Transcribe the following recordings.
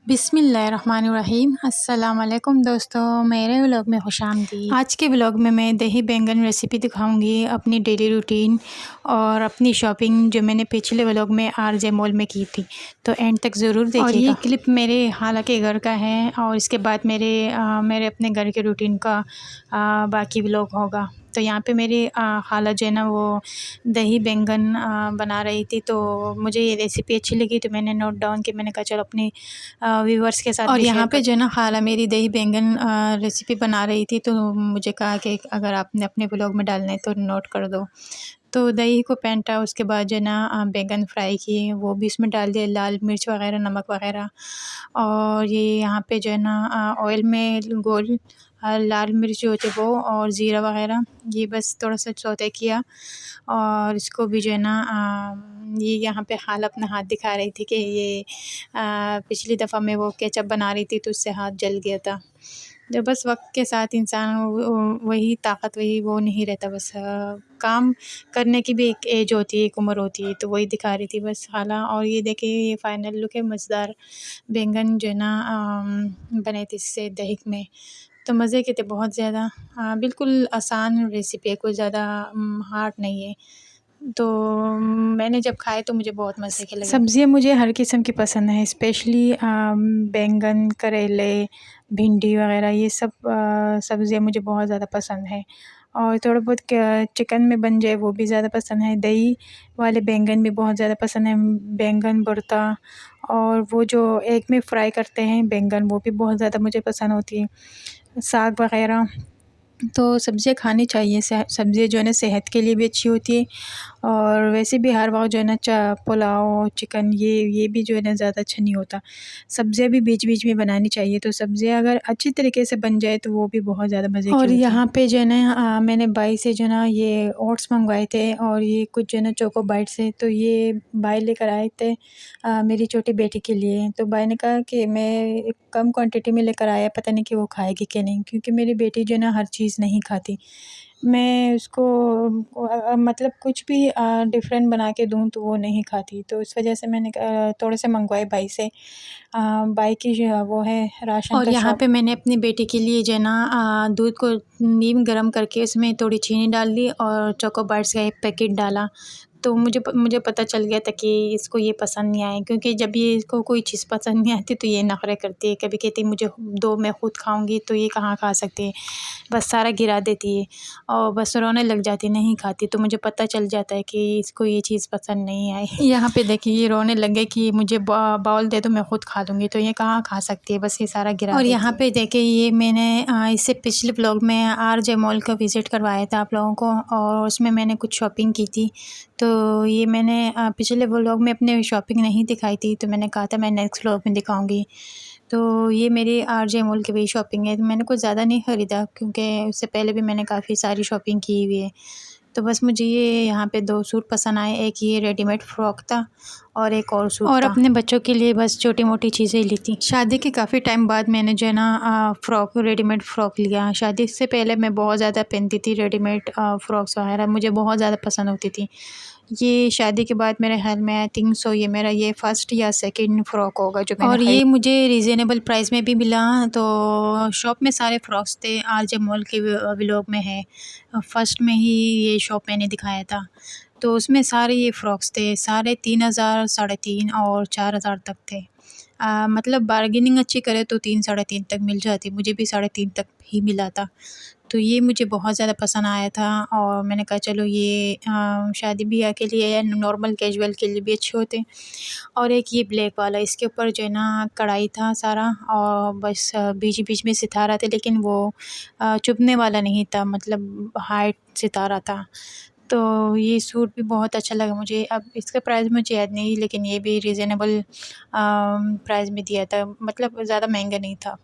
बिस्मिल्लाहिर्रहमानिर्रहीम। अस्सलाम वालेकुम दोस्तों, मेरे व्लॉग में खुशामदीद। आज के व्लॉग में मैं दही बैंगन रेसिपी दिखाऊंगी, अपनी डेली रूटीन और अपनी शॉपिंग जो मैंने पिछले व्लॉग में आरजे मॉल में की थी। तो एंड तक ज़रूर देखिएगा। और ये क्लिप मेरे खाला के घर का है और इसके बाद मेरे अपने घर के रूटीन का बाकी व्लॉग होगा। तो यहाँ पे मेरी खाला जो है ना वो दही बैंगन बना रही थी, तो मुझे ये रेसिपी अच्छी लगी तो मैंने नोट डाउन की। मैंने कहा चलो अपने व्यूवर्स के साथ। और यहाँ पे जो है ना खाला मेरी दही बैंगन रेसिपी बना रही थी, तो मुझे कहा कि अगर आपने अपने ब्लॉग में डालना है तो नोट कर दो। तो दही को फेंटा, उसके बाद जो है ना बैंगन फ्राई किए, वो भी इसमें डाल दिए, लाल मिर्च वगैरह, नमक वगैरह। और ये यहाँ पे जो है ना ऑयल में गोल लाल मिर्च जो होते वो और ज़ीरा वगैरह, ये बस थोड़ा सा सौते किया। और इसको भी जो है ना ये यहाँ पे खाला अपना हाथ दिखा रही थी कि ये पिछली दफ़ा मैं वो केचप बना रही थी तो उससे हाथ जल गया था। जो बस वक्त के साथ इंसान वही ताकत वही वो नहीं रहता, बस काम करने की भी एक एज होती है, एक उम्र होती है, तो वही दिखा रही थी बस खाला। और ये देखिए ये फ़ाइनल लुक है, मज़ेदार बैंगन जो है ना बने थे इससे दही में, तो मज़े के थे बहुत ज़्यादा। बिल्कुल आसान रेसिपी है, कोई ज़्यादा हार्ड नहीं है। तो मैंने जब खाए तो मुझे बहुत मज़े के लगे। सब्ज़ियाँ मुझे हर किस्म की पसंद है, स्पेशली बैंगन, करेले, भिंडी वगैरह, ये सब सब्ज़ियाँ मुझे बहुत ज़्यादा पसंद है। और थोड़ा बहुत चिकन में बन जाए वो भी ज़्यादा पसंद है। दही वाले बैंगन भी बहुत ज़्यादा पसंद है, बैंगन भरता। और वो जो एग में फ्राई करते हैं बैंगन, वो भी बहुत ज़्यादा मुझे पसंद होती है, साग वगैरह। तो सब्ज़ियाँ खानी चाहिए, सब्ज़ियाँ जो है ना सेहत के लिए भी अच्छी होती है। और वैसे भी हर वक्त जो है ना पुलाव, चिकन, ये भी जो है ना ज़्यादा अच्छा नहीं होता। सब्ज़ियाँ भी बीच बीच में बनानी चाहिए, तो सब्ज़ियाँ अगर अच्छी तरीके से बन जाए तो वो भी बहुत ज़्यादा मज़े की होती है। और यहाँ पे जो है ना मैंने बाई से जो है ना ये ओट्स मंगवाए थे और ये कुछ जो है ना चोको बाइट से, तो ये बाई लेकर आए थे मेरी छोटी बेटी के लिए। तो बाई ने कहा कि मैं कम क्वांटिटी में लेकर आया, पता नहीं कि वो खाएगी कि नहीं, क्योंकि मेरी बेटी जो है ना हर चीज़ नहीं खाती। मैं उसको मतलब कुछ भी डिफरेंट बना के दूँ तो वो नहीं खाती, तो इस वजह से मैंने थोड़े से मंगवाए बाई से। बाई की जो वो है राशन और यहाँ पे मैंने अपनी बेटी के लिए जो है ना दूध को नीम गर्म करके उसमें थोड़ी चीनी डाल दी और चोको बाइट्स का एक पैकेट डाला। तो मुझे पता चल गया था कि इसको ये पसंद नहीं आए, क्योंकि जब ये इसको कोई चीज़ पसंद नहीं आती तो ये नखरे करती है। कभी कहती है मुझे दो, मैं खुद खाऊंगी, तो ये कहाँ खा सकती है, बस सारा गिरा देती है और बस रोने लग जाती है, नहीं खाती। तो मुझे पता चल जाता है कि इसको ये चीज़ पसंद नहीं आई। यहाँ पे देखिए ये रोने लग गई कि मुझे बाउल दे दो, मैं खुद खा लूँगी, तो ये कहाँ खा सकती है, बस ये सारा गिरा और यहाँ पे देखिए ये मैंने इससे पिछले ब्लॉग में आरजे मॉल का विज़िट करवाया था आप लोगों को, और उसमें मैंने कुछ शॉपिंग की थी। तो ये मैंने पिछले व्लॉग में अपने शॉपिंग नहीं दिखाई थी, तो मैंने कहा था मैं नेक्स्ट व्लॉग में दिखाऊंगी। तो ये मेरी आरजे मॉल की वही शॉपिंग है। तो मैंने कुछ ज़्यादा नहीं ख़रीदा, क्योंकि उससे पहले भी मैंने काफ़ी सारी शॉपिंग की हुई है। तो बस मुझे ये यहाँ पे 2 सूट पसंद आए, एक ये रेडीमेड फ़्रॉक था और एक और सूट और था। अपने बच्चों के लिए बस छोटी-मोटी चीज़ें ली थी। शादी के काफ़ी टाइम बाद मैंने जो है ना रेडीमेड फ़्रॉक लिया। शादी से पहले मैं बहुत ज़्यादा पहनती थी रेडीमेड फ़्रॉक्स वगैरह, मुझे बहुत ज़्यादा पसंद होती थी। ये शादी के बाद मेरे ख़्याल में आई थिंक सो ये मेरा ये फ़र्स्ट या सेकंड फ़्रॉक होगा जो मैंने और ये मुझे रीज़नेबल प्राइस में भी मिला। तो शॉप में सारे फ़्रॉक्स थे, आरजे मॉल के व्लॉग में है। फ़र्स्ट में ही ये शॉप मैंने दिखाया था, तो उसमें सारे ये फ़्रॉक्स थे, सारे 3000, 3.5 और 4000 तक थे। मतलब बार्गेनिंग अच्छी करे तो 3, 3.5 तक मिल जाती, मुझे भी 3.5 तक ही मिला था। तो ये मुझे बहुत ज़्यादा पसंद आया था और मैंने कहा चलो ये शादी ब्याह के लिए या नॉर्मल कैजुअल के लिए भी अच्छे होते हैं। और एक ये ब्लैक वाला, इसके ऊपर जो है ना कढ़ाई था सारा, और बस बीच-बीच में सितारा थे, लेकिन वो चुभने वाला नहीं था, मतलब हार्ड सितारा था। तो ये सूट भी बहुत अच्छा लगा मुझे। अब इसका प्राइस मुझे याद नहीं, लेकिन ये भी रीज़नेबल प्राइस में दिया था, मतलब ज़्यादा महंगा नहीं था।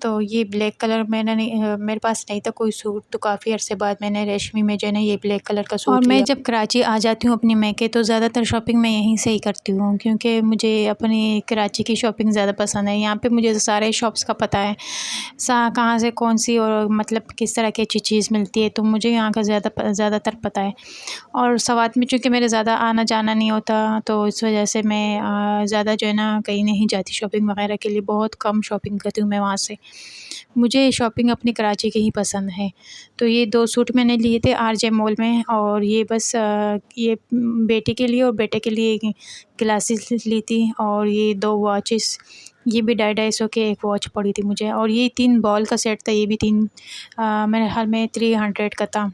तो ये ब्लैक कलर मैंने नहीं मेरे पास नहीं था कोई सूट, तो काफ़ी अरसे बाद मैंने रेशमी में जो है ना ये ब्लैक कलर का सूट और लिया। मैं जब कराची आ जाती हूँ अपनी मैके तो ज़्यादातर शॉपिंग मैं यहीं से ही करती हूँ, क्योंकि मुझे अपनी कराची की शॉपिंग ज़्यादा पसंद है। यहाँ पे मुझे सारे शॉप्स का पता है, कहाँ से कौन सी और मतलब किस तरह की अच्छी चीज़ मिलती है, तो मुझे यहाँ का ज़्यादातर पता है। और सवात में चूँकि मेरे ज़्यादा आना जाना नहीं होता, तो इस वजह से मैं ज़्यादा जो है ना कहीं नहीं जाती शॉपिंग वगैरह के लिए, बहुत कम शॉपिंग करती हूँ मैं वहाँ से। मुझे शॉपिंग अपनी कराची की ही पसंद है। तो ये 2 सूट मैंने लिए थे आरजे मॉल में, और ये बस ये बेटी के लिए और बेटे के लिए ग्लासेस ली थी, और ये 2 वॉचेस, ये भी 250-250 के एक वॉच पड़ी थी मुझे, और ये 3 बॉल का सेट था, ये भी 3 मेरे ख़्याल में 300 का था।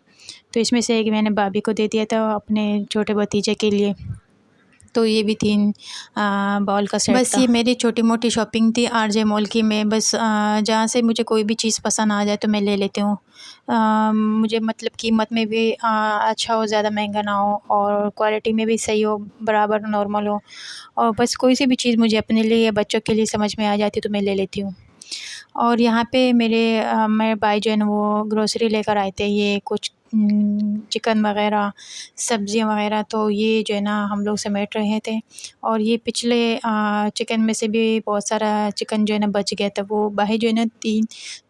तो इसमें से एक मैंने भाभी को दे दिया था अपने छोटे भतीजे के लिए। तो ये भी 3 बॉल का सेट बस था। ये मेरी छोटी-मोटी शॉपिंग थी आरजे मॉल की। मैं बस जहाँ से मुझे कोई भी चीज़ पसंद आ जाए तो मैं ले लेती हूँ। मुझे मतलब कीमत में भी अच्छा हो, ज़्यादा महंगा ना हो, और क्वालिटी में भी सही हो, बराबर नॉर्मल हो, और बस कोई सी भी चीज़ मुझे अपने लिए या बच्चों के लिए समझ में आ जाती है तो मैं ले लेती हूँ। और यहाँ पे मेरे भाई जो है ना वो ग्रोसरी लेकर आए थे, ये कुछ चिकन वग़ैरह, सब्ज़ियाँ वग़ैरह, तो ये जो है ना हम लोग समेट रहे थे। और ये पिछले चिकन में से भी बहुत सारा चिकन जो है ना बच गया था। वो भाई जो है ना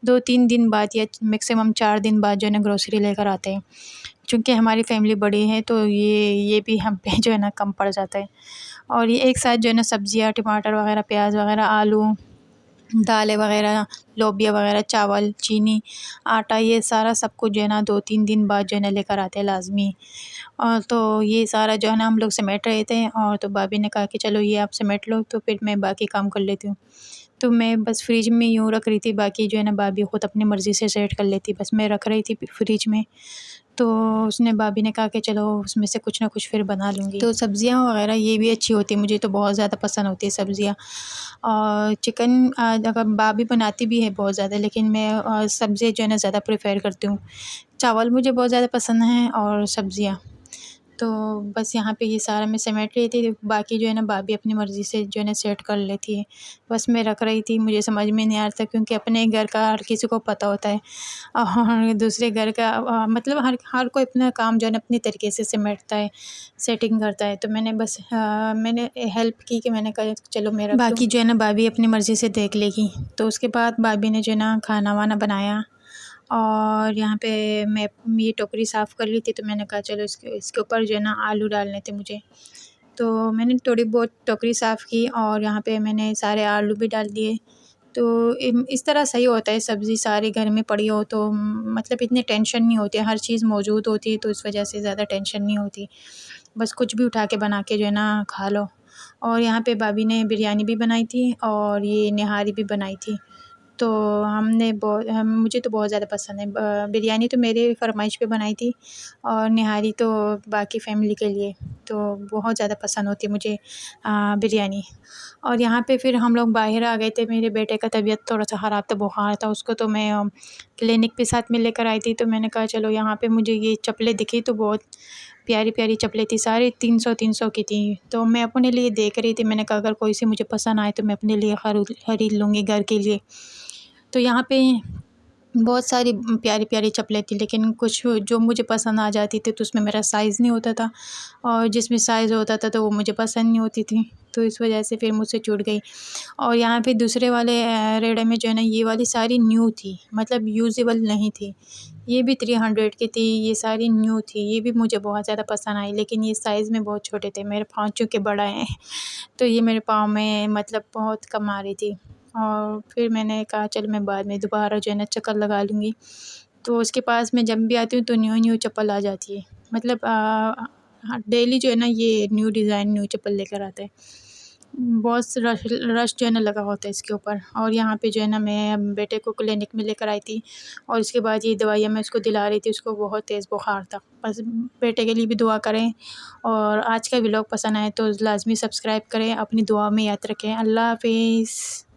2-3 दिन बाद या मैक्सिमम 4 दिन बाद जो है ना ग्रोसरी लेकर आते हैं। चूँकि हमारी फ़ैमिली बड़ी है तो ये भी हम पे जो है ना कम पड़ जाता है। और ये एक साथ जो है ना सब्ज़ियाँ, टमाटर वग़ैरह, प्याज़ वग़ैरह, आलू, दालें वग़ैरह, लोबिया वग़ैरह, चावल, चीनी, आटा, ये सारा सब कुछ जो है ना 2-3 दिन बाद जो है ना लेकर आते हैं लाज़मी। और तो ये सारा जो है ना हम लोग समेट रहे थे, और तो भाभी ने कहा कि चलो ये आप समेट लो, तो फिर मैं बाकी काम कर लेती हूँ। तो मैं बस फ्रिज में यूँ रख रही थी, बाकी जो है ना भाभी ख़ुद अपनी मर्ज़ी से सेट कर लेती, बस मैं रख रही थी फ्रिज में। तो उसने भाभी ने कहा कि चलो उसमें से कुछ ना कुछ फिर बना लूँगी। तो सब्ज़ियाँ वग़ैरह ये भी अच्छी होती है, मुझे तो बहुत ज़्यादा पसंद होती है सब्ज़ियाँ। और चिकन अगर भाभी बनाती भी है बहुत ज़्यादा, लेकिन मैं सब्ज़ी जो है ना ज़्यादा प्रेफ़र करती हूँ। चावल मुझे बहुत ज़्यादा पसंद हैं, और सब्ज़ियाँ। तो बस यहाँ पे ये सारा मैं समेट रही थी, बाकी जो है ना भाभी अपनी मर्ज़ी से जो है ना सेट कर लेती है। बस मैं रख रही थी, मुझे समझ में नहीं आ रहा था, क्योंकि अपने घर का हर किसी को पता होता है, और दूसरे घर का मतलब हर हर कोई अपना काम जो है ना अपनी तरीके से समेटता है, सेटिंग करता है। तो मैंने बस मैंने हेल्प की कि मैंने कहा चलो मैं रख दूँ। बाकी जो है ना भाभी अपनी मर्ज़ी से देख लेगी। तो उसके बाद भाभी ने जो है ना खाना-वाना बनाया, और यहाँ पे मैं ये टोकरी साफ़ कर ली थी, तो मैंने कहा चलो इसके ऊपर जो है ना आलू डालने थे मुझे। तो मैंने थोड़ी बहुत टोकरी साफ़ की, और यहाँ पे मैंने सारे आलू भी डाल दिए। तो इस तरह सही होता है, सब्ज़ी सारी घर में पड़ी हो तो मतलब इतनी टेंशन नहीं होती है, हर चीज़ मौजूद होती है, तो इस वजह से ज़्यादा टेंशन नहीं होती। बस कुछ भी उठा के बना के जो है ना खा लो। और यहाँ पे भाभी ने बिरयानी भी बनाई थी, और ये निहारी भी बनाई थी। तो मुझे तो बहुत ज़्यादा पसंद है। बिरयानी तो मेरे फ़रमाइश पे बनाई थी, और निहारी तो बाकी फ़ैमिली के लिए। तो बहुत ज़्यादा पसंद होती है मुझे बिरयानी। और यहाँ पे फिर हम लोग बाहर आ गए थे, मेरे बेटे का तबीयत थोड़ा-सा ख़राब था, बुखार था उसको, तो मैं क्लिनिक पे साथ में लेकर आई थी। तो मैंने कहा चलो यहाँ पे मुझे ये चप्पलें दिखी, तो बहुत प्यारी-प्यारी चप्पलें थी, सारी 300-300 की थी। तो मैं अपने लिए देख रही थी, मैंने कहा अगर कोई सी मुझे पसंद आए तो मैं अपने लिए खरीद लूँगी घर के लिए। तो यहाँ पे बहुत सारी प्यारी-प्यारी चप्पलें थी, लेकिन कुछ जो मुझे पसंद आ जाती थी तो उसमें मेरा साइज़ नहीं होता था, और जिसमें साइज़ होता था तो वो मुझे पसंद नहीं होती थी। तो इस वजह से फिर मुझसे छूट गई। और यहाँ पे दूसरे वाले रेढ़े में जो है ना ये वाली सारी न्यू थी, मतलब यूज़ेबल नहीं थी। ये भी 300 की थी, ये सारी न्यू थी, ये भी मुझे बहुत ज़्यादा पसंद आई, लेकिन ये साइज़ में बहुत छोटे थे, मेरे पाँव चूँकि बड़ा है तो ये मेरे पाँव में मतलब बहुत कम आ रही थी। और फिर मैंने कहा चल मैं बाद में दोबारा जो है ना चक्कर लगा लूँगी। तो उसके पास मैं जब भी आती हूँ तो न्यू चप्पल आ जाती है, मतलब हाँ, डेली जो है ना ये न्यू डिज़ाइन न्यू चप्पल लेकर आता है। बहुत रश रश जो है ना लगा होता है इसके ऊपर। और यहाँ पे जो है ना मैं बेटे को क्लिनिक में लेकर आई थी, और उसके बाद ये दवाइयाँ मैं उसको दिला रही थी, उसको बहुत तेज़ बुखार था। बस बेटे के लिए भी दुआ करें, और आज का व्लॉग पसंद आए तो लाज़मी सब्सक्राइब करें, अपनी दुआ में याद रखें। अल्लाह हाफ़िज़।